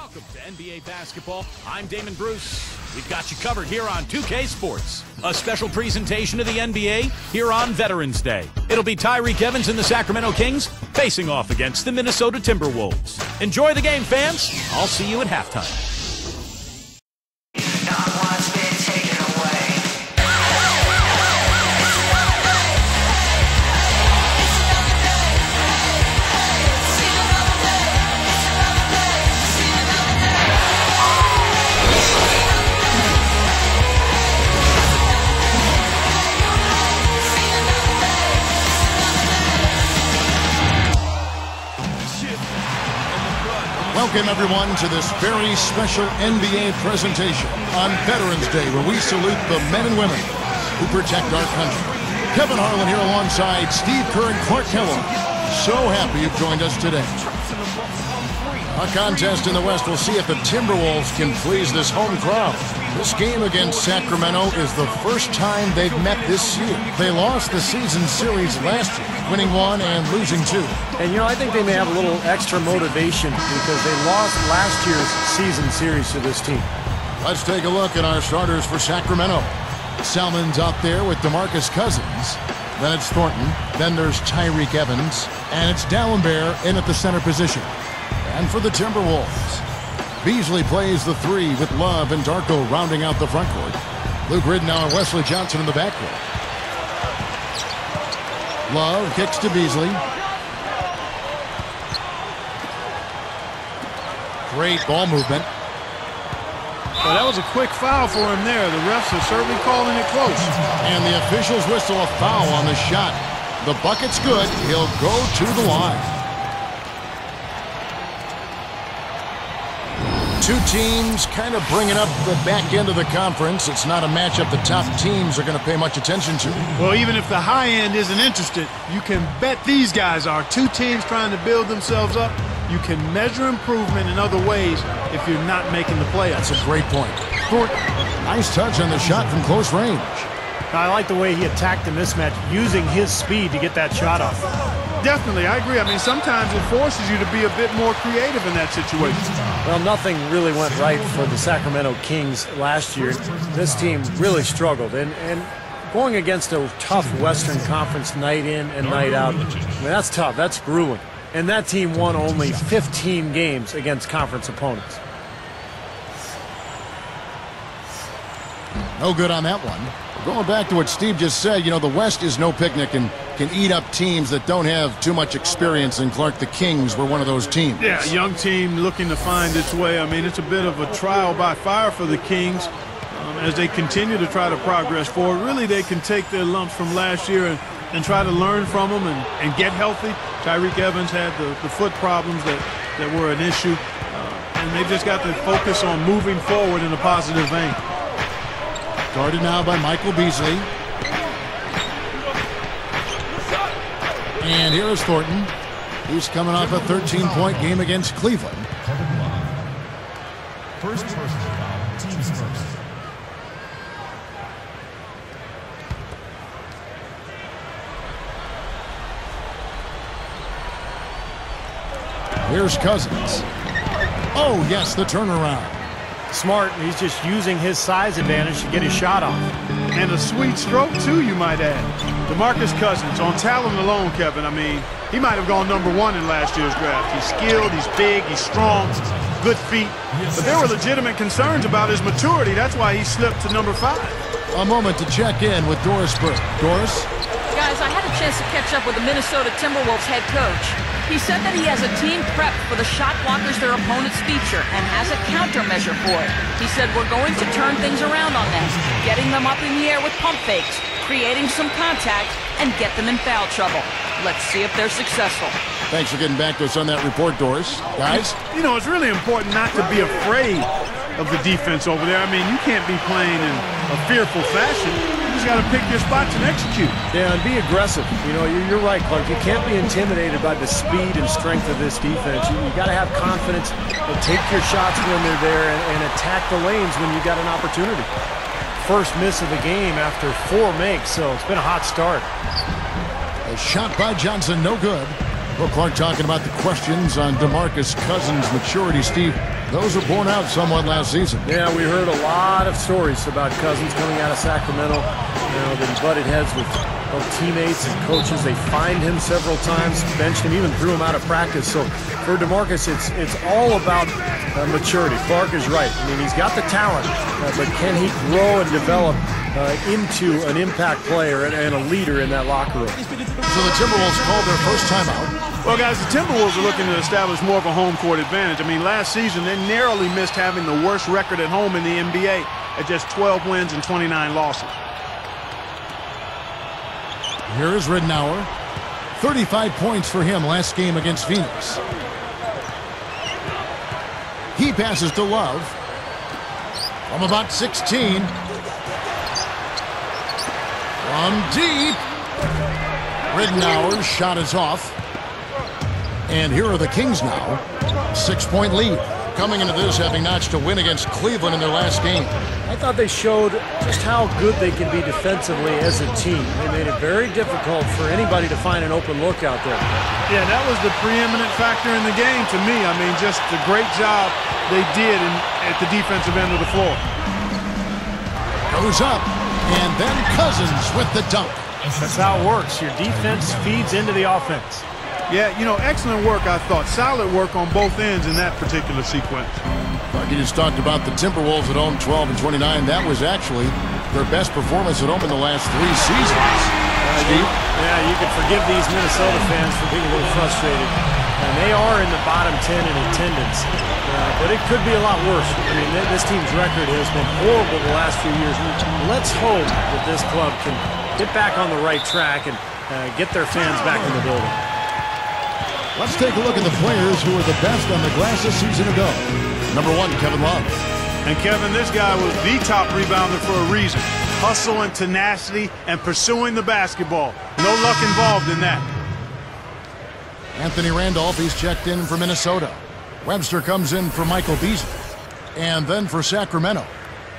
Welcome to NBA Basketball. I'm Damon Bruce. We've got you covered here on 2K Sports. A special presentation of the NBA here on Veterans Day. It'll be Tyreke Evans and the Sacramento Kings facing off against the Minnesota Timberwolves. Enjoy the game, fans. I'll see you at halftime. Welcome, everyone, to this very special NBA presentation on Veterans Day, where we salute the men and women who protect our country. Kevin Harlan here alongside Steve Kerr and Clark Kellogg. So happy you've joined us today. A contest in the West will see if the Timberwolves can please this home crowd. This game against Sacramento is the first time they've met this year. They lost the season series last year, winning 1 and losing 2. And, you know, I think they may have a little extra motivation because they lost last year's season series to this team. Let's take a look at our starters for Sacramento. Salmon's out there with DeMarcus Cousins. Then it's Thornton. Then there's Tyreke Evans. And it's Dallenberg in at the center position. And for the Timberwolves, Beasley plays the 3 with Love and Darko rounding out the front court. Luke Ridnour and Wesley Johnson in the backcourt. Love kicks to Beasley. Great ball movement. Well, that was a quick foul for him there. The refs are certainly calling it close. And the officials whistle a foul on the shot. The bucket's good. He'll go to the line. Two teams kind of bringing up the back end of the conference. It's not a matchup the top teams are going to pay much attention to. Well, even if the high end isn't interested, you can bet these guys are. Two teams trying to build themselves up. You can measure improvement in other ways if you're not making the playoffs. That's a great point. Thornton, nice touch on the shot from close range. I like the way he attacked the mismatch, using his speed to get that shot off. Definitely, I agree. I mean, sometimes it forces you to be a bit more creative in that situation. Well, nothing really went right for the Sacramento Kings last year. This team really struggled. And going against a tough Western Conference night in and night out, I mean, that's tough. That's grueling. And that team won only 15 games against conference opponents. No good on that one. Going back to what Steve just said, you know, the West is no picnic and can eat up teams that don't have too much experience, and Clark, the Kings were one of those teams. Yeah, a young team looking to find its way. I mean, it's a bit of a trial by fire for the Kings as they continue to try to progress forward. Really, they can take their lumps from last year and try to learn from them and get healthy. Tyreke Evans had the foot problems that were an issue, and they've just got to focus on moving forward in a positive vein. Guarded now by Michael Beasley. And here is Thornton. He's coming off a 13-point game against Cleveland. First teams first. Here's Cousins. Oh, yes, the turnaround. Smart. He's just using his size advantage to get his shot off. And a sweet stroke, too, you might add. DeMarcus Cousins, on talent alone, Kevin, I mean, he might have gone #1 in last year's draft. He's skilled, he's big, he's strong, good feet. But there were legitimate concerns about his maturity. That's why he slipped to #5. A moment to check in with Doris Burke. Doris? Guys, I had a chance to catch up with the Minnesota Timberwolves head coach. He said that he has a team prepped for the shot blockers their opponents feature and has a countermeasure for it. He said we're going to turn things around on them, getting them up in the air with pump fakes, creating some contact, and get them in foul trouble. Let's see if they're successful. Thanks for getting back to us on that report, Doris. Guys? You know, it's really important not to be afraid of the defense over there. I mean, you can't be playing in a fearful fashion. You just got to pick your spots and execute. Yeah, and be aggressive. You know, you're right, Clark. You can't be intimidated by the speed and strength of this defense. You got to have confidence and take your shots when they're there and attack the lanes when you got an opportunity. First miss of the game after 4 makes, so it's been a hot start. A shot by Johnson, no good. Well, Clark talking about the questions on DeMarcus Cousins' maturity, Steve. Those were borne out somewhat last season. Yeah, we heard a lot of stories about Cousins coming out of Sacramento. You know, that he butted heads with both teammates and coaches. They fined him several times, benched him, even threw him out of practice. So for DeMarcus, it's all about maturity. Clark is right. I mean, he's got the talent, but can he grow and develop into an impact player and a leader in that locker room? So the Timberwolves called their first timeout. Well, guys, the Timberwolves are looking to establish more of a home court advantage. I mean, last season, they narrowly missed having the worst record at home in the NBA at just 12 wins and 29 losses. Here is Ridnour. 35 points for him last game against Phoenix. He passes to Love from about 16. From deep. Ridnour's shot is off. And here are the Kings now. 6-point lead. Coming into this having notched a win against Cleveland in their last game. I thought they showed just how good they can be defensively as a team. They made it very difficult for anybody to find an open look out there. Yeah, that was the preeminent factor in the game to me. I mean, just the great job they did at the defensive end of the floor. Goes up, and then Cousins with the dunk. That's how it works. Your defense feeds into the offense. Yeah, you know, excellent work, I thought. Solid work on both ends in that particular sequence. You just talked about the Timberwolves at home, 12 and 29. That was actually their best performance at home in the last 3 seasons. Steve? Yeah, you can forgive these Minnesota fans for being a little frustrated. And they are in the bottom 10 in attendance. But it could be a lot worse. I mean, this team's record has been horrible the last few years. Let's hope that this club can get back on the right track and get their fans back in the building. Let's take a look at the players who were the best on the glass a season ago. Number 1, Kevin Love. And Kevin, this guy was the top rebounder for a reason. Hustle and tenacity and pursuing the basketball. No luck involved in that. Anthony Randolph, he's checked in for Minnesota. Webster comes in for Michael Beasley. And then for Sacramento,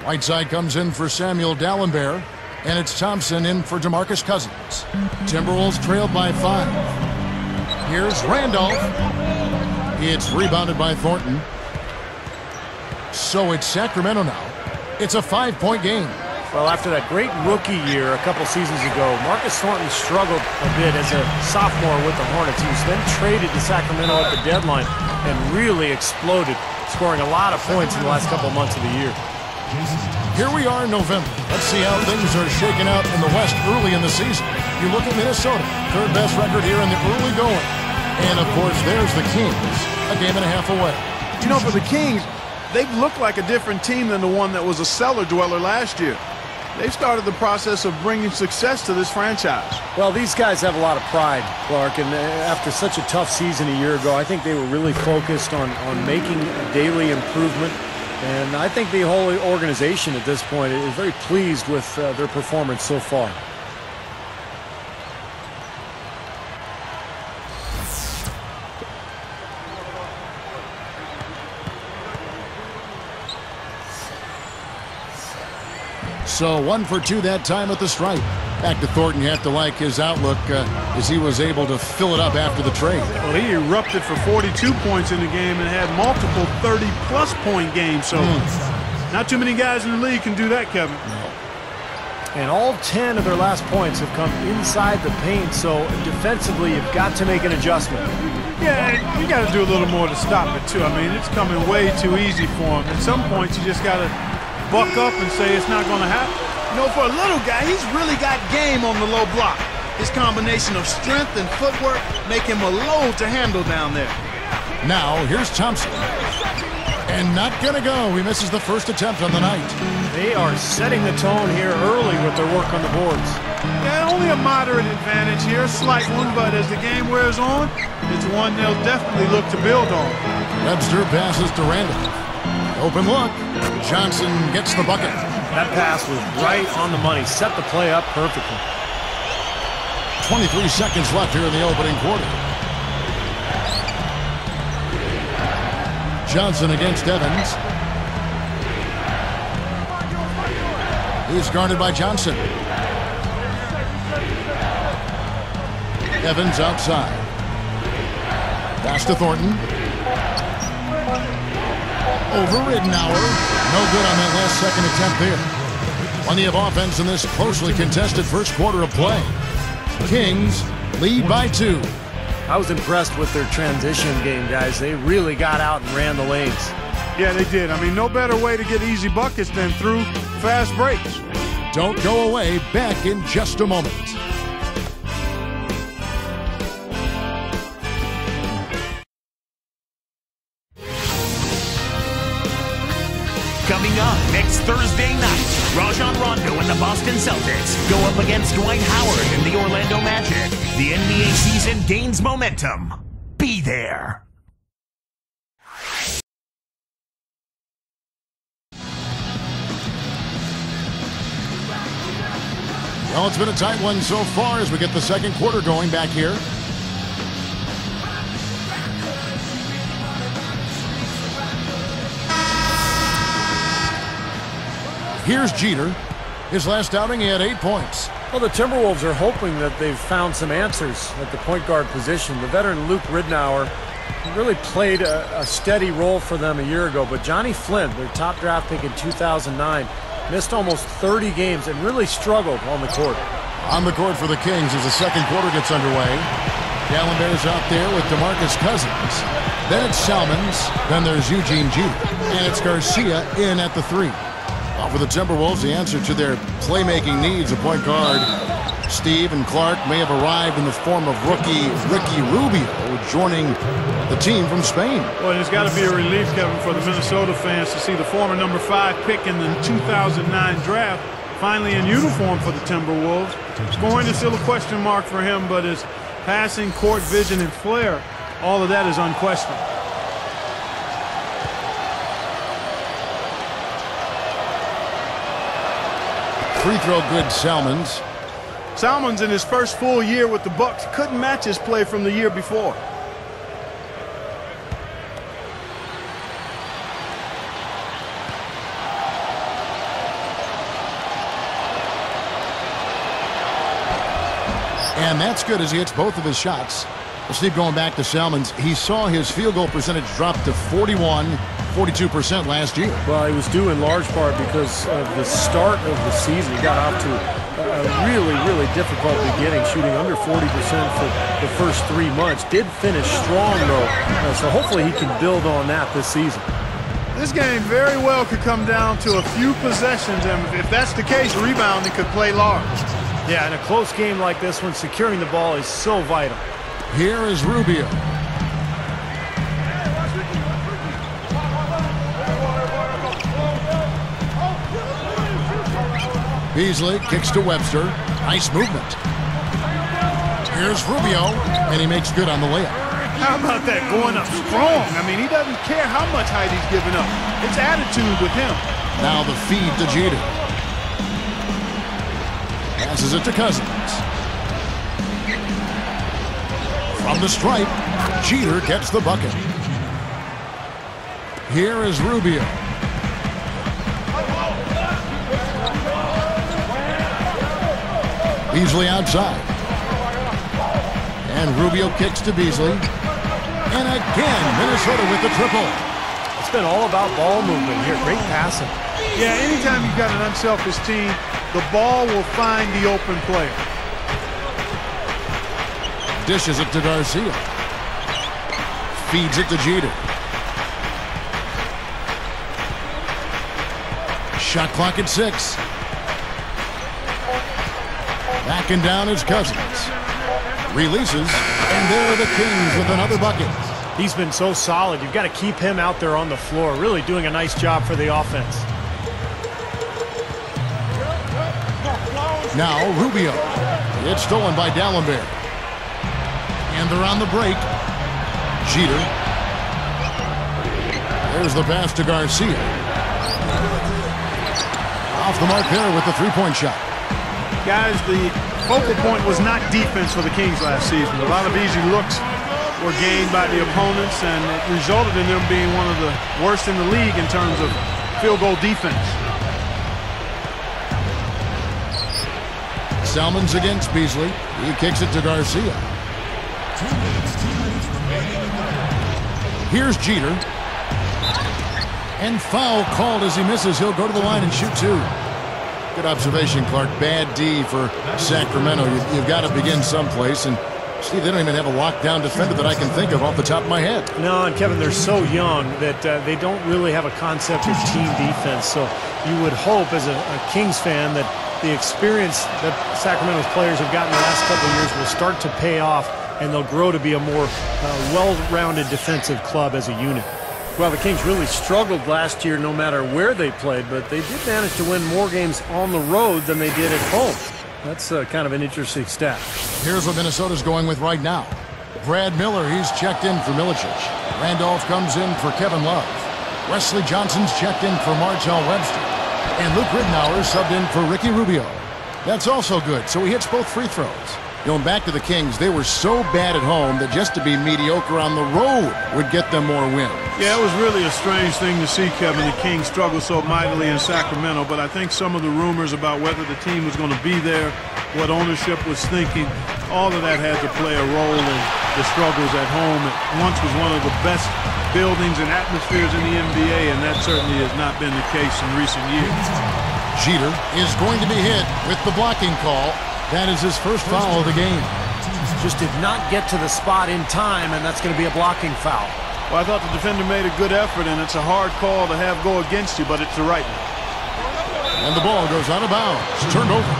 Whiteside comes in for Samuel Dallenberg. And it's Thompson in for DeMarcus Cousins. Timberwolves trailed by 5. Here's Randolph. It's rebounded by Thornton. So it's Sacramento now. It's a 5-point game. Well, after that great rookie year a couple seasons ago, Marcus Thornton struggled a bit as a sophomore with the Hornets. He was then traded to Sacramento at the deadline and really exploded, scoring a lot of points in the last couple months of the year. Here we are in November. Let's see how things are shaking out in the West early in the season. You look at Minnesota, third best record here in the early going. And, of course, there's the Kings, a game and a half away. You know, for the Kings, they've looked like a different team than the one that was a cellar dweller last year. They've started the process of bringing success to this franchise. Well, these guys have a lot of pride, Clark, and after such a tough season a year ago, I think they were really focused on making daily improvement. And I think the whole organization at this point is very pleased with their performance so far. So 1 for 2 that time at the stripe. Back to Thornton. You have to like his outlook as he was able to fill it up after the trade. Well, he erupted for 42 points in the game and had multiple 30-plus point games. So not too many guys in the league can do that, Kevin. No. And all 10 of their last points have come inside the paint. So defensively, you've got to make an adjustment. Yeah, you got to do a little more to stop it, too. I mean, it's coming way too easy for him. At some points, you just got to buck up and say it's not going to happen. You know, for a little guy, he's really got game on the low block. His combination of strength and footwork make him a load to handle down there. Now, here's Thompson. And not going to go. He misses the first attempt on the night. They are setting the tone here early with their work on the boards. Yeah, only a moderate advantage here, a slight one, but as the game wears on, it's one they'll definitely look to build on. Webster passes to Randolph. Open look. Johnson gets the bucket. That pass was right on the money. Set the play up perfectly. 23 seconds left here in the opening quarter. Johnson against Evans. He's guarded by Johnson. Evans outside. Pass to Thornton. Over Ridenour. No good on that last second attempt there. Plenty of offense in this closely contested first quarter of play. Kings lead by 2. I was impressed with their transition game, guys. They really got out and ran the lanes. Yeah, they did. I mean, no better way to get easy buckets than through fast breaks. Don't go away. Back in just a moment. Coming up next Thursday night, Rajon Rondo and the Boston Celtics go up against Dwight Howard and the Orlando Magic. The NBA season gains momentum. Be there. Well, it's been a tight one so far as we get the second quarter going back here. Here's Jeter. His last outing, he had 8 points. Well, the Timberwolves are hoping that they've found some answers at the point guard position. The veteran Luke Ridenour really played a steady role for them a year ago, but Johnny Flynn, their top draft pick in 2009, missed almost 30 games and really struggled on the court. On the court for the Kings as the second quarter gets underway. Gallenberg's out there with DeMarcus Cousins. Then it's Salmons. Then there's Eugene Jeter. And it's Garcia in at the 3. Well, for the Timberwolves, the answer to their playmaking needs, a point guard, Steve and Clark, may have arrived in the form of rookie Ricky Rubio, joining the team from Spain. Well, it's got to be a relief, Kevin, for the Minnesota fans to see the former number 5 pick in the 2009 draft finally in uniform for the Timberwolves. Scoring is still a question mark for him, but his passing, court vision, and flair, all of that is unquestioned. Free throw good, Salmons. Salmons in his first full year with the Bucks couldn't match his play from the year before. And that's good as he hits both of his shots. Steve, going back to Salmons, he saw his field goal percentage drop to 42% last year. Well, it was due in large part because of the start of the season. He got off to a really difficult beginning, shooting under 40% for the first 3 months. Did finish strong, though, so hopefully he can build on that this season. This game very well could come down to a few possessions, and if that's the case, rebounding could play large. Yeah, in a close game like this one, securing the ball is so vital. Here is Rubio. Beasley kicks to Webster. Nice movement. Here's Rubio, and he makes good on the layup. How about that, going up strong? I mean, he doesn't care how much height he's giving up. It's attitude with him. Now the feed to Jeter. Passes it to Cousins. From the stripe, Jeter gets the bucket. Here is Rubio. Beasley outside. And Rubio kicks to Beasley. And again, Minnesota with the triple. It's been all about ball movement here. Great passing. Yeah, anytime you've got an unselfish team, the ball will find the open player. Dishes it to Garcia. Feeds it to Jeter. Shot clock at 6. Backing down is Cousins. Releases, and there are the Kings with another bucket. He's been so solid. You've got to keep him out there on the floor, really doing a nice job for the offense. Now Rubio. It's stolen by Dallenberg. And they're on the break. Jeter. There's the pass to Garcia. Off the mark there with the three-point shot. Guys, the focal point was not defense for the Kings last season. A lot of easy looks were gained by the opponents, and it resulted in them being one of the worst in the league in terms of field goal defense. Salmons against Beasley. He kicks it to Garcia. Here's Jeter. And foul called as he misses. He'll go to the line and shoot two. Good observation, Clark. Bad D for Sacramento. You've got to begin someplace. And Steve, they don't even have a lockdown defender that I can think of off the top of my head. No, and Kevin, they're so young that they don't really have a concept of team defense. So you would hope as a Kings fan that the experience that Sacramento's players have gotten the last couple of years will start to pay off, and they'll grow to be a more well-rounded defensive club as a unit. Well, the Kings really struggled last year no matter where they played, but they did manage to win more games on the road than they did at home. That's kind of an interesting stat. Here's what Minnesota's going with right now. Brad Miller, he's checked in for Milicic. Randolph comes in for Kevin Love. Wesley Johnson's checked in for Martell Webster. And Luke Ridnour subbed in for Ricky Rubio. That's also good, so he hits both free throws. Going back to the Kings, they were so bad at home that just to be mediocre on the road would get them more wins. Yeah, it was really a strange thing to see, Kevin. The Kings struggle so mightily in Sacramento, but I think some of the rumors about whether the team was going to be there, what ownership was thinking, all of that had to play a role in the struggles at home. It once was one of the best buildings and atmospheres in the NBA, and that certainly has not been the case in recent years. Jeter is going to be hit with the blocking call. That is his first foul of the game. Just did not get to the spot in time, and that's going to be a blocking foul. Well, I thought the defender made a good effort, and it's a hard call to have go against you, but it's the right one. And the ball goes out of bounds. Turned over.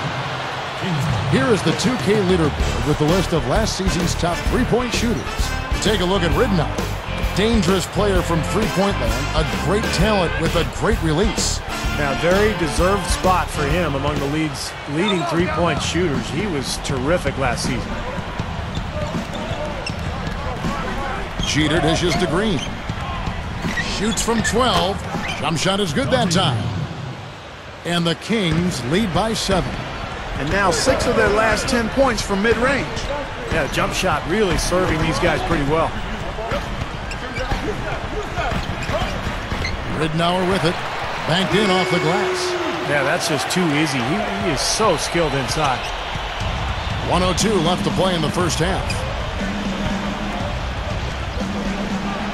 Here is the 2K leaderboard with the list of last season's top three-point shooters. Take a look at Ridnour. Dangerous player from three-point land. A great talent with a great release. Now, very deserved spot for him among the league's leading three-point shooters. He was terrific last season. Jeter dishes to Green. Shoots from 12. Jump shot is good that time. And the Kings lead by 7. And now 6 of their last 10 points from mid-range. Yeah, jump shot really serving these guys pretty well. Ridnour with it. Banked in off the glass. Yeah, that's just too easy. He is so skilled inside. 1:02 left to play in the first half.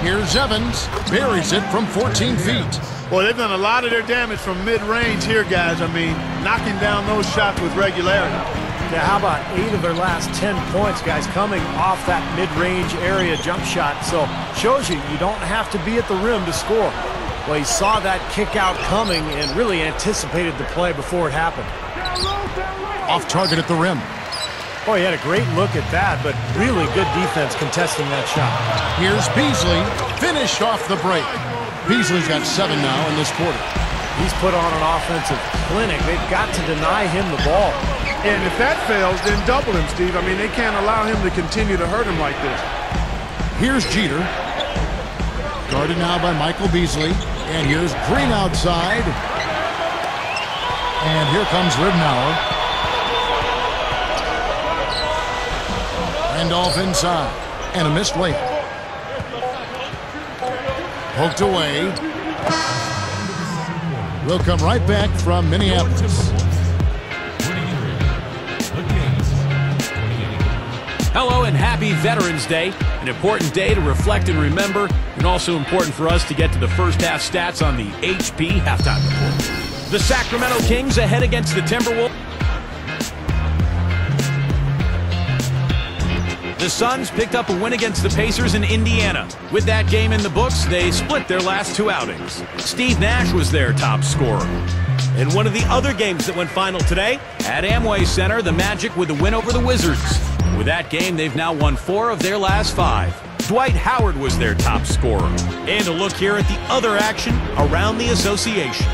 Here's Evans. Buries it from 14 feet. Well, they've done a lot of their damage from mid-range here, guys. I mean, knocking down those shots with regularity. Yeah, how about 8 of their last 10 points, guys, coming off that mid-range area jump shot. So, shows you don't have to be at the rim to score. Well, he saw that kick out coming and really anticipated the play before it happened. Off target at the rim. Oh, he had a great look at that, but really good defense contesting that shot. Here's Beasley. Finished off the break. Beasley's got 7 now in this quarter. He's put on an offensive clinic. They've got to deny him the ball. And if that fails, then double him, Steve. I mean, they can't allow him to continue to hurt him like this. Here's Jeter. Guarded now by Michael Beasley. And here's Green outside. And here comes Ridnour. Randolph inside. And a missed layup. Poked away. We'll come right back from Minneapolis. Hello and happy Veterans Day. An important day to reflect and remember, and also important for us to get to the first half stats on the HP halftime report. The Sacramento Kings ahead against the Timberwolves. The Suns picked up a win against the Pacers in Indiana. With that game in the books, they split their last 2 outings. Steve Nash was their top scorer. In one of the other games that went final today, at Amway Center, the Magic with a win over the Wizards. With that game, they've now won 4 of their last 5. Dwight Howard was their top scorer. And a look here at the other action around the association.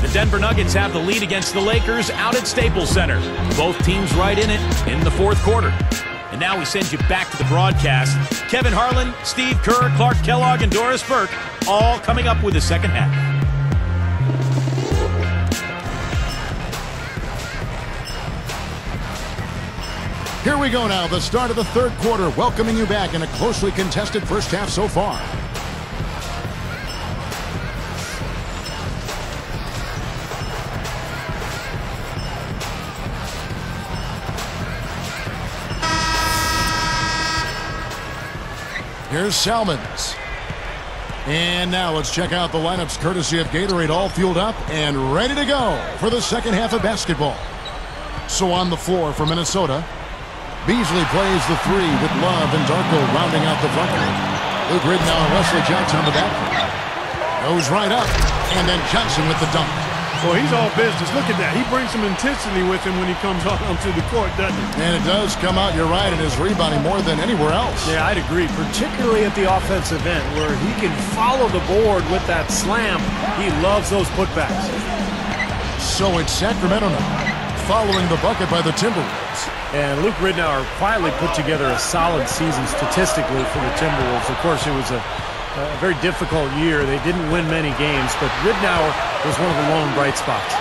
The Denver Nuggets have the lead against the Lakers out at Staples Center. Both teams right in it in the 4th quarter. And now we send you back to the broadcast. Kevin Harlan, Steve Kerr, Clark Kellogg, and Doris Burke all coming up with the second half. Here we go now, the start of the 3rd quarter, welcoming you back in a closely contested first half so far. Here's Salmons. And now let's check out the lineups courtesy of Gatorade, all fueled up and ready to go for the second half of basketball. So on the floor for Minnesota, Beasley plays the three with Love and Darko rounding out the front court. Luke Ridnour and Wesley Johnson in the back. Goes right up, and then Johnson with the dunk. Well, he's all business. Look at that. He brings some intensity with him when he comes out onto the court, doesn't he? And it does come out, you're right, in his rebounding more than anywhere else. Yeah, I'd agree, particularly at the offensive end where he can follow the board with that slam. He loves those putbacks. So it's Sacramento now, following the bucket by the Timberwolves. And Luke Ridnour quietly put together a solid season statistically for the Timberwolves. Of course, it was a very difficult year. They didn't win many games, but Ridnour was one of the lone bright spots.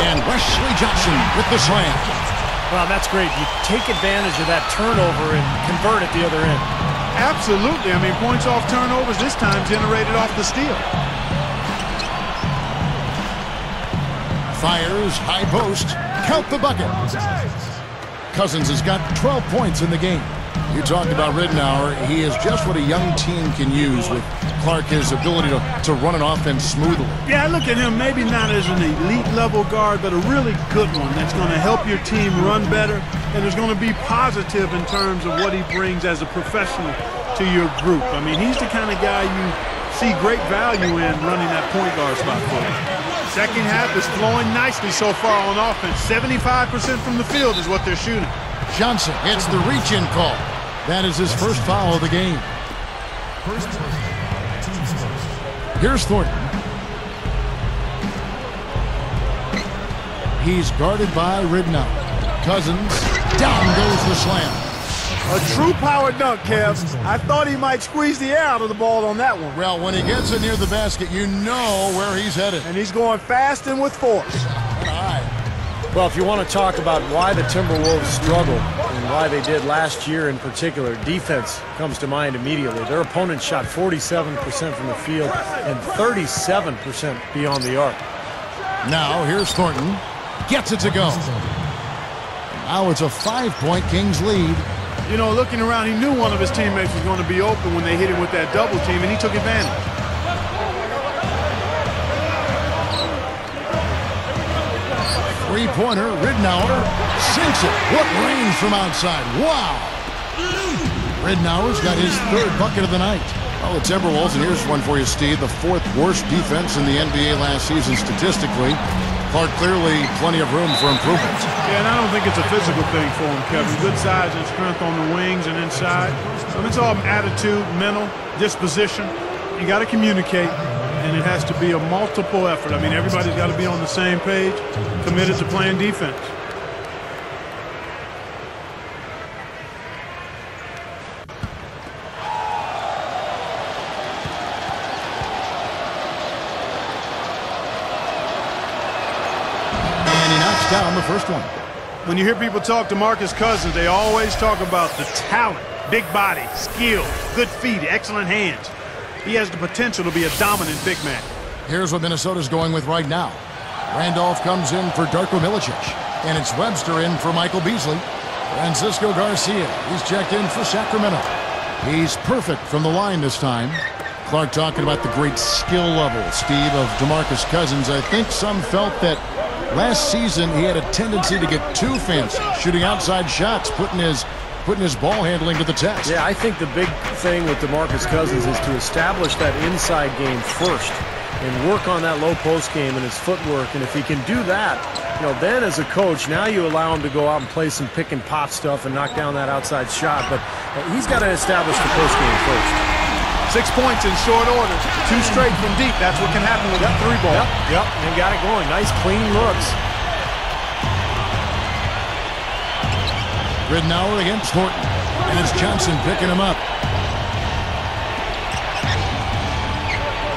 And Wesley Johnson with the slam. Well, that's great. You take advantage of that turnover and convert at the other end. Absolutely. I mean, points off turnovers this time generated off the steal. Fires, high post, count the bucket. Cousins has got 12 points in the game. You talked about Ridnour. He is just what a young team can use with Clark, his ability to run an offense smoothly. Yeah, I look at him maybe not as an elite level guard, but a really good one that's going to help your team run better, and is going to be positive in terms of what he brings as a professional to your group. I mean, he's the kind of guy you see great value in running that point guard spot for him. Second half is flowing nicely so far on offense. 75% from the field is what they're shooting. Johnson gets the reach-in call. That is his first foul of the game. Here's Thornton. He's guarded by Ridnour. Cousins, down goes the slam. A true power dunk, Kev. I thought he might squeeze the air out of the ball on that one. Well, when he gets it near the basket, you know where he's headed. And he's going fast and with force. Well, if you want to talk about why the Timberwolves struggled and why they did last year in particular, defense comes to mind immediately. Their opponent shot 47% from the field and 37% beyond the arc. Now, here's Thornton. Gets it to go. Now it's a 5-point Kings lead. You know, looking around, he knew one of his teammates was going to be open when they hit him with that double team, and he took advantage. Three-pointer, Ridnour sinks it. What range from outside. Wow. Ridnour's got his third bucket of the night. Well, the Timberwolves, and here's one for you, Steve, the fourth worst defense in the NBA last season statistically. Clark, clearly plenty of room for improvement. Yeah, and I don't think it's a physical thing for him, Kevin. Good size and strength on the wings and inside. It's all attitude, mental, disposition. You got to communicate, and it has to be a multiple effort. I mean, everybody's got to be on the same page, committed to playing defense. Down the first one. When you hear people talk to Marcus Cousins, they always talk about the talent, big body, skill, good feet, excellent hands. He has the potential to be a dominant big man. Here's what Minnesota's going with right now. Randolph comes in for Darko Milicic, and it's Webster in for Michael Beasley. Francisco Garcia, he's checked in for Sacramento. He's perfect from the line this time. Clark talking about the great skill level, Steve, of DeMarcus Cousins. I think some felt that last season he had a tendency to get too fancy, shooting outside shots, putting his ball handling to the test. Yeah, I think the big thing with DeMarcus Cousins is to establish that inside game first and work on that low post game and his footwork. And if he can do that, you know, then as a coach, now you allow him to go out and play some pick and pop stuff and knock down that outside shot. But he's got to establish the post game first. 6 points in short order. 2 straight from deep. That's what can happen with that three ball. Yep, and got it going. Nice, clean looks. Ridnour against Thornton, and it's Johnson picking him up.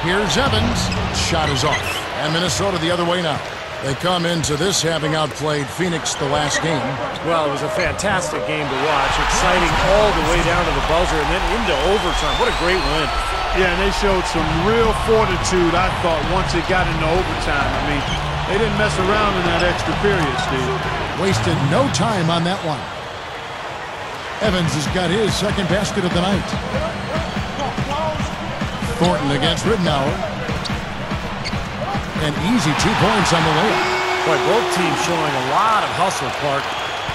Here's Evans. Shot is off. And Minnesota the other way now. They come into this having outplayed Phoenix the last game. Well, it was a fantastic game to watch. Exciting all the way down to the buzzer and then into overtime. What a great win. Yeah, and they showed some real fortitude, I thought, once it got into overtime. I mean, they didn't mess around in that extra period, Steve. Wasted no time on that one. Evans has got his second basket of the night. Thornton against Ridnour. An easy 2 points on the layup. Boy, both teams showing a lot of hustle, Clark.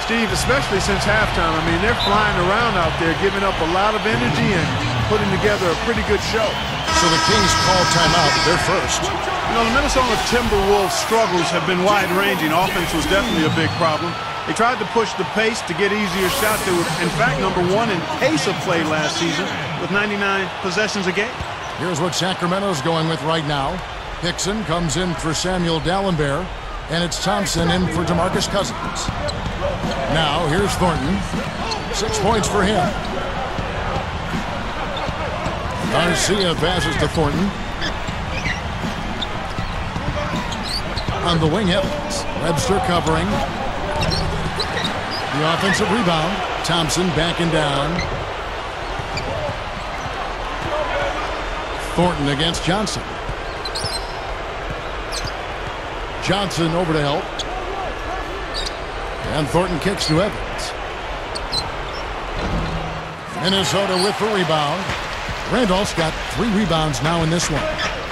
Steve, especially since halftime, I mean, they're flying around out there, giving up a lot of energy and putting together a pretty good show. So the Kings call timeout. They're first. You know, the Minnesota Timberwolves' struggles have been wide-ranging. Offense was definitely a big problem. They tried to push the pace to get easier shots. They were, in fact, #1 in pace of play last season with 99 possessions a game. Here's what Sacramento's going with right now. Hickson comes in for Samuel Dallenberg, and it's Thompson in for DeMarcus Cousins. Now, here's Thornton. 6 points for him. Garcia passes to Thornton. On the wing, Evans. Webster covering. The offensive rebound. Thompson backing down. Thornton against Johnson. Johnson over to help. And Thornton kicks to Evans. Minnesota with the rebound. Randolph's got 3 rebounds now in this one.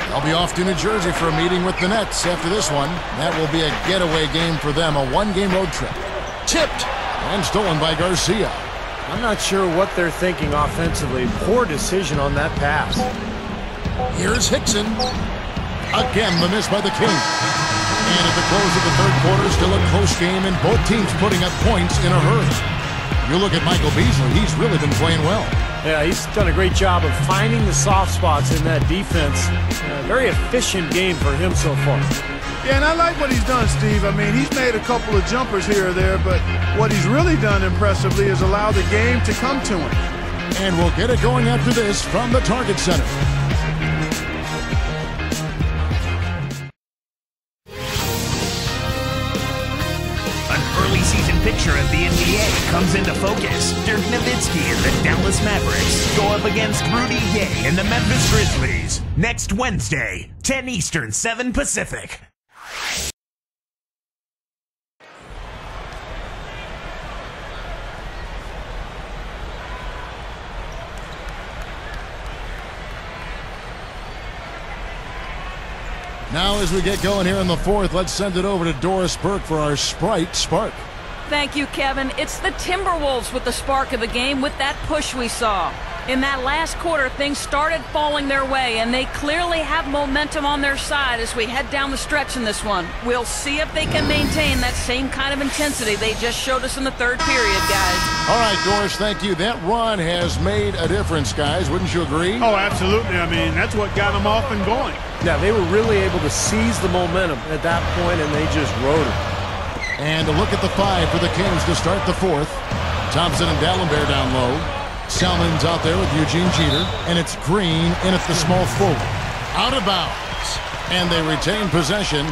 They'll be off to New Jersey for a meeting with the Nets after this one. That will be a getaway game for them, a 1-game road trip. Tipped and stolen by Garcia. I'm not sure what they're thinking offensively. Poor decision on that pass. Here's Hickson. Again, the miss by the Kings. And at the close of the third quarter, still a close game, and both teams putting up points in a hurry. You look at Michael Beasley, he's really been playing well. Yeah, he's done a great job of finding the soft spots in that defense. Very efficient game for him so far. Yeah, and I like what he's done, Steve. I mean, he's made a couple of jumpers here or there, but what he's really done impressively is allow the game to come to him. And we'll get it going after this from the Target Center. Season picture of the NBA comes into focus. Dirk Nowitzki and the Dallas Mavericks go up against Rudy Gay and the Memphis Grizzlies next Wednesday, 10 Eastern, 7 Pacific. Now as we get going here in the fourth, let's send it over to Doris Burke for our Sprite Spark. Thank you, Kevin. It's the Timberwolves with the spark of the game with that push we saw. In that last quarter, things started falling their way, and they clearly have momentum on their side as we head down the stretch in this one. We'll see if they can maintain that same kind of intensity they just showed us in the third period, guys. All right, Doris, thank you. That run has made a difference, guys. Wouldn't you agree? Oh, absolutely. I mean, that's what got them off and going. Yeah, they were really able to seize the momentum at that point, and they just rode it. And a look at the 5 for the Kings to start the fourth. Thompson and Dallenberg down low. Salmon's out there with Eugene Jeter. And it's Green in at the small forward. Out of bounds. And they retain possession.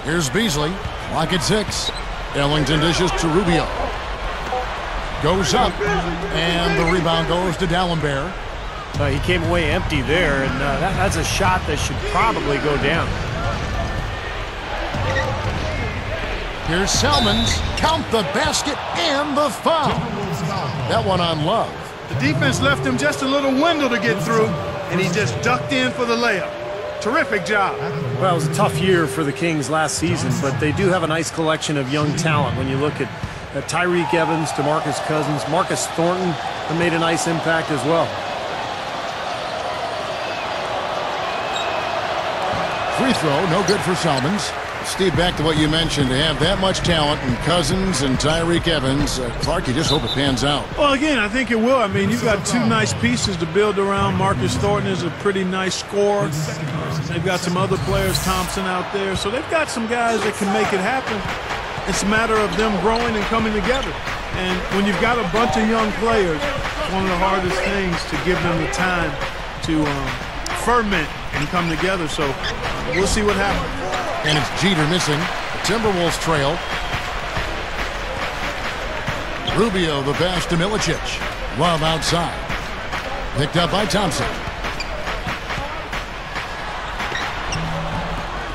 Here's Beasley. Clock at 6. Ellington dishes to Rubio. Goes up. And the rebound goes to Dallenberg. He came away empty there, and that's a shot that should probably go down. Here's Salmons. Count the basket and the foul. That one on Love. The defense left him just a little window to get through, and he just ducked in for the layup. Terrific job. Well, it was a tough year for the Kings last season, but they do have a nice collection of young talent. When you look at Tyreek Evans, DeMarcus Cousins, Marcus Thornton have made a nice impact as well. Free throw, no good for Salmons. Steve, back to what you mentioned, to have that much talent in Cousins and Tyreek Evans, Clark, you just hope it pans out. Well, again, I think it will. I mean, you've got 2 nice pieces to build around. Marcus Thornton is a pretty nice scorer. They've got some other players, Thompson out there. So they've got some guys that can make it happen. It's a matter of them growing and coming together. And when you've got a bunch of young players, it's one of the hardest things to give them the time to ferment and come together. So we'll see what happens. And it's Jeter missing. The Timberwolves trail. Rubio, the pass to Milicic. Love outside. Picked up by Thompson.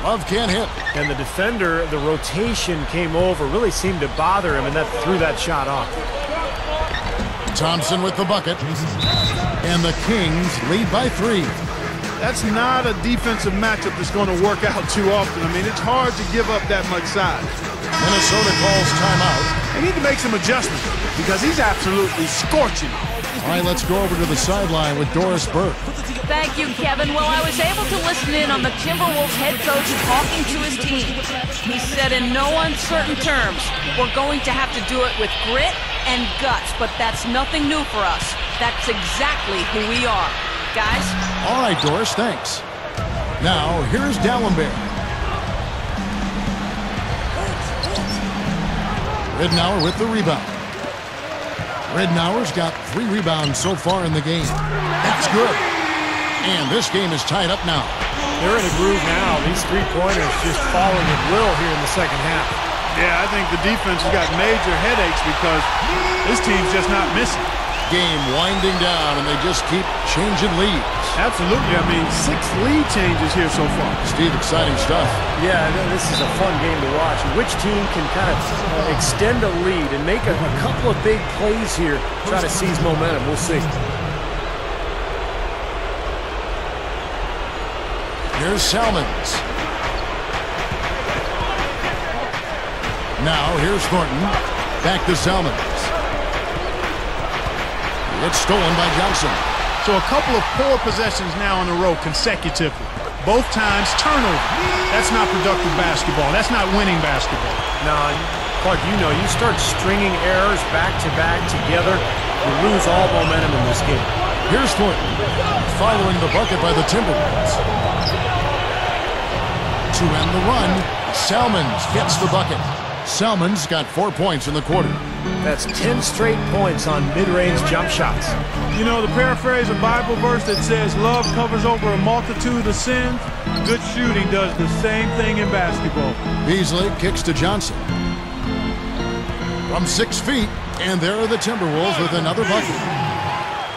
Love can't hit. And the defender, the rotation came over, really seemed to bother him, and that threw that shot off. Thompson with the bucket. And the Kings lead by 3. That's not a defensive matchup that's going to work out too often. I mean, it's hard to give up that much size. Minnesota calls timeout. They need to make some adjustments because he's absolutely scorching. All right, let's go over to the sideline with Doris Burke. Thank you, Kevin. Well, I was able to listen in on the Timberwolves head coach talking to his team. He said in no uncertain terms, we're going to have to do it with grit and guts, but that's nothing new for us. That's exactly who we are. Guys? All right, Doris, thanks. Now, here's Dallenberg. Ridnour with the rebound. Ridnour's got 3 rebounds so far in the game. That's good. And this game is tied up now. They're in a groove now. These three-pointers just falling at will here in the second half. Yeah, I think the defense has got major headaches because this team's just not missing. Game winding down, and they just keep changing leads. Absolutely. I mean, 6 lead changes here so far. Steve, exciting stuff. Yeah, this is a fun game to watch. Which team can kind of extend a lead and make a couple of big plays here, try to seize momentum. We'll see. Here's Salmons. Now, here's Thornton. Back to Salmons. It's stolen by Johnson. So a couple of poor possessions now in a row consecutively. Both times turnover. That's not productive basketball. That's not winning basketball. No, Clark, you know, you start stringing errors back-to-back together, you lose all momentum in this game. Here's Thornton, following the bucket by the Timberwolves. To end the run, Salmons gets the bucket. Salmons got 4 points in the quarter. That's 10 straight points on mid-range jump shots. You know, the paraphrase a Bible verse that says love covers over a multitude of sins, good shooting does the same thing in basketball. Beasley kicks to Johnson. From 6 feet, and there are the Timberwolves with another bucket.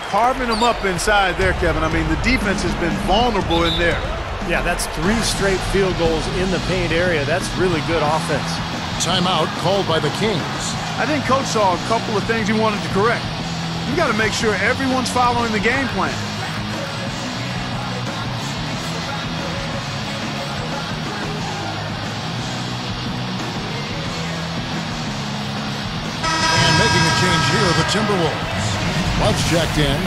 Carving them up inside there, Kevin. I mean, the defense has been vulnerable in there. Yeah, that's 3 straight field goals in the paint area. That's really good offense. Timeout called by the Kings. I think Coach saw a couple of things he wanted to correct. You got to make sure everyone's following the game plan. And making a change here are the Timberwolves. Love's checked in,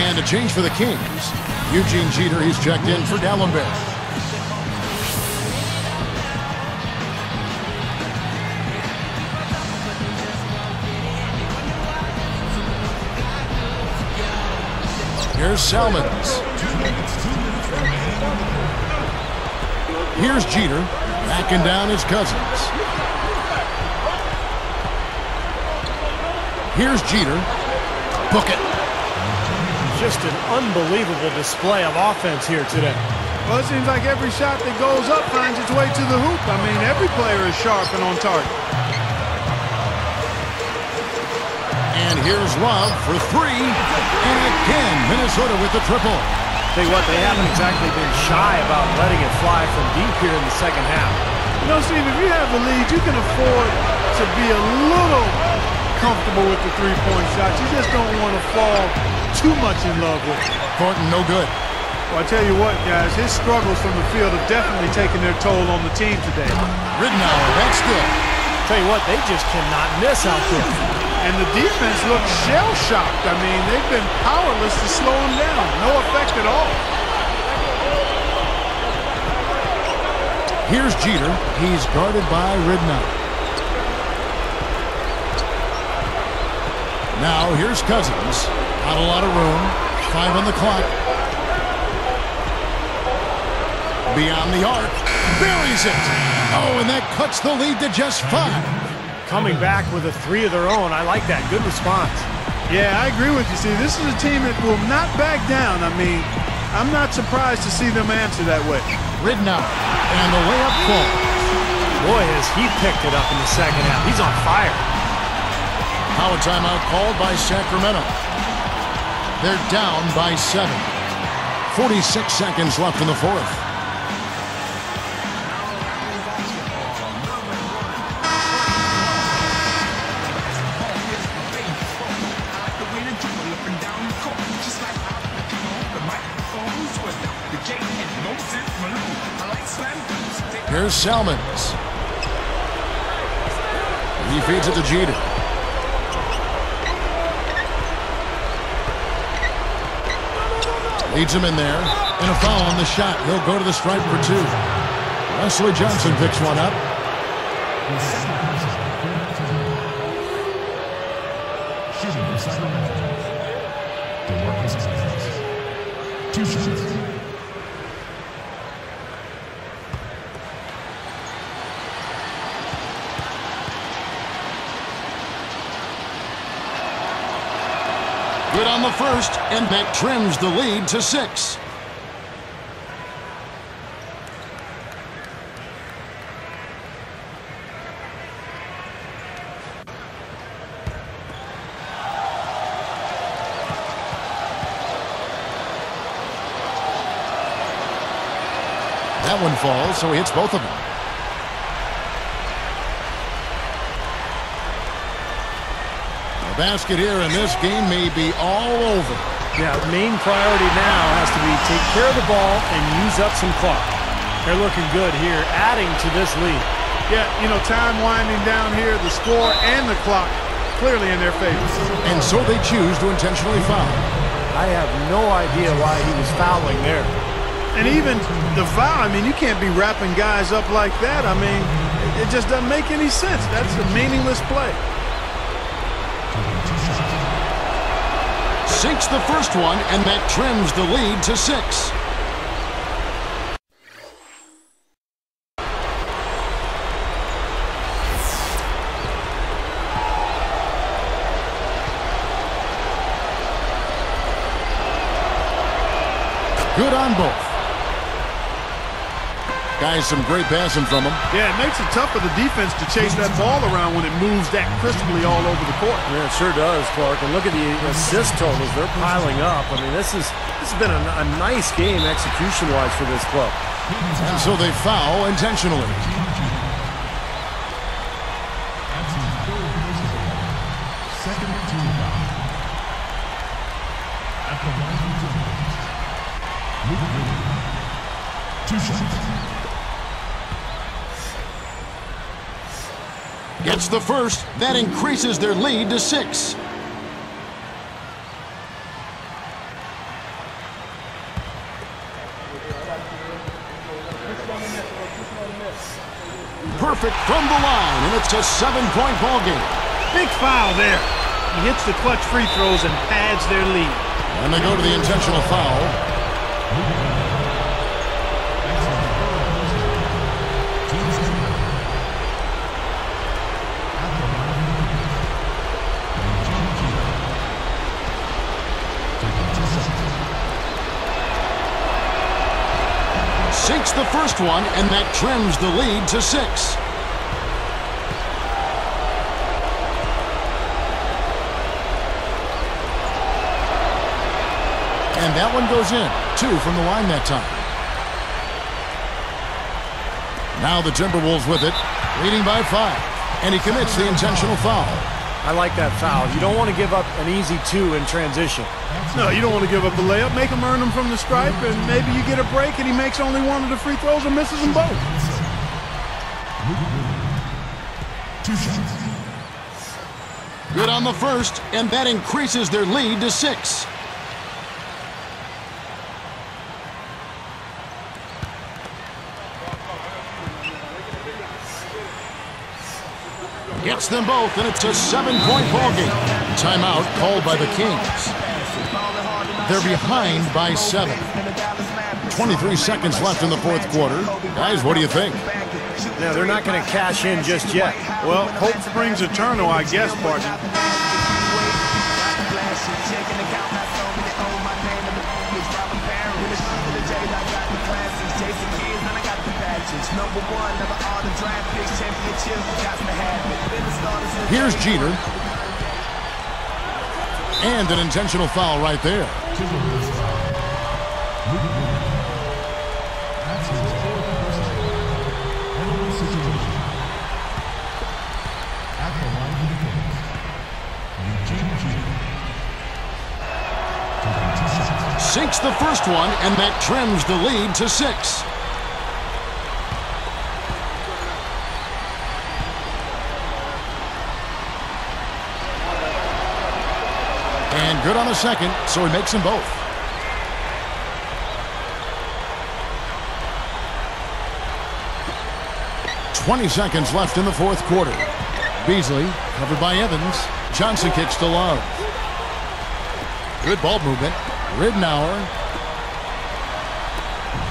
and a change for the Kings. Eugene Jeter, he's checked in for Dallenberg. Here's Salmons. Here's Jeter, backing down his Cousins. Here's Jeter. Book it. Just an unbelievable display of offense here today. Well, it seems like every shot that goes up finds its way to the hoop. I mean, every player is sharp and on target. And here's Love for 3. And again, Minnesota with the triple. Tell you what, they haven't exactly been shy about letting it fly from deep here in the second half. You know, Steve, if you have the lead, you can afford to be a little comfortable with the three-point shots. You just don't want to fall too much in love with it. Thornton, no good. Well, I tell you what, guys, his struggles from the field have definitely taken their toll on the team today. Ridnour, that's good. Tell you what, they just cannot miss out there. And the defense looks shell-shocked. I mean, they've been powerless to slow him down. No effect at all. Here's Jeter. He's guarded by Ridnour. Now here's Cousins. Not a lot of room. 5 on the clock. Beyond the arc. Buries it. Oh, and that cuts the lead to just 5. Coming back with a 3 of their own. I like that. Good response. Yeah, I agree with you, Steve. This is a team that will not back down. I mean, I'm not surprised to see them answer that way. Ridnour. And the layup falls. Boy, has he picked it up in the second half. He's on fire. Now a timeout called by Sacramento. They're down by 7. 46 seconds left in the fourth. Here's Salmons. He feeds it to Jeter. Leads him in there. And a foul on the shot. He'll go to the stripe for 2. Wesley Johnson picks one up. Good on the first, and that trims the lead to 6. That one falls, so he hits both of them. The basket here, and this game may be all over. Yeah, the main priority now has to be take care of the ball and use up some clock. They're looking good here, adding to this lead. Yeah, you know, time winding down here, the score and the clock clearly in their favor. And so they choose to intentionally foul. I have no idea why he was fouling there. And even the foul, I mean, you can't be wrapping guys up like that. I mean, it just doesn't make any sense. That's a meaningless play. Sinks the first one, and that trims the lead to 6. Good on both. Guys, some great passing from him. Yeah, it makes it tough for the defense to chase that ball around when it moves that crisply all over the court. Yeah, it sure does, Clark. And look at the assist totals. They're piling up. I mean, this has been a nice game execution-wise for this club. And so they foul intentionally. Gets the first. That increases their lead to 6. Perfect from the line, and it's a 7-point ball game. Big foul there. He hits the clutch free throws and pads their lead. And they go to the intentional foul. Sinks the first one, and that trims the lead to 6. And that one goes in. 2 from the line that time. Now the Timberwolves with it, leading by 5. And he commits the intentional foul. I like that foul. You don't want to give up an easy 2 in transition. No, you don't want to give up the layup. Make him earn them from the stripe, and maybe you get a break and he makes only one of the free throws and misses them both. Good on the first, and that increases their lead to 6. Gets them both, and it's a 7-point ball game. Timeout called by the Kings. They're behind by 7. 23 seconds left in the fourth quarter. Guys, what do you think? Now, they're not going to cash in just yet. Well, hope springs eternal, I guess, partner. Here's Jeter. And an intentional foul right there. Sinks the first one, and that trims the lead to 6. And good on the second, so he makes them both. "20 seconds left in the fourth quarter. Beasley, covered by Evans. Johnson kicks to Love. Good ball movement. Ridnour.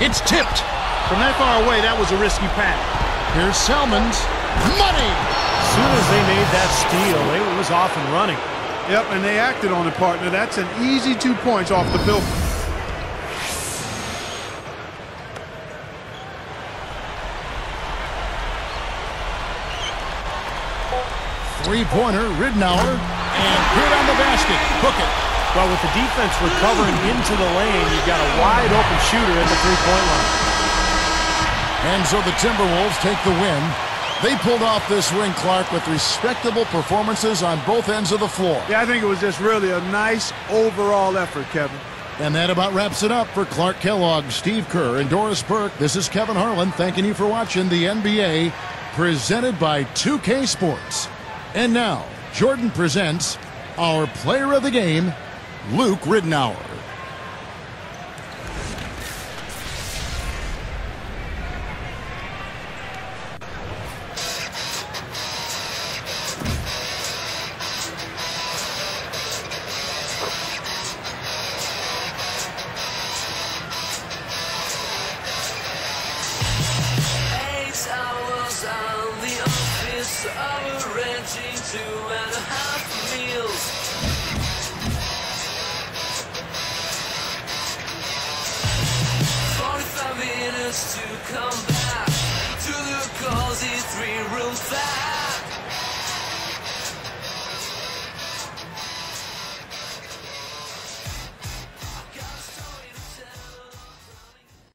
It's tipped. From that far away, that was a risky pass. Here's Salmons. Money! As soon as they made that steal, it was off and running. Yep, and they acted on it, partner. That's an easy 2 points off the bill. Three-pointer, Ridnour, and good on the basket. Hook it. Well, with the defense recovering into the lane, you've got a wide-open shooter at the three-point line. And so the Timberwolves take the win. They pulled off this win, Clark, with respectable performances on both ends of the floor. Yeah, I think it was just really a nice overall effort, Kevin. And that about wraps it up for Clark Kellogg, Steve Kerr, and Doris Burke. This is Kevin Harlan thanking you for watching the NBA, presented by 2K Sports. And now, Jordan presents our player of the game, Luke Ridnour. Arranging 2.5 meals. 45 minutes to come back to the cozy 3-room flat.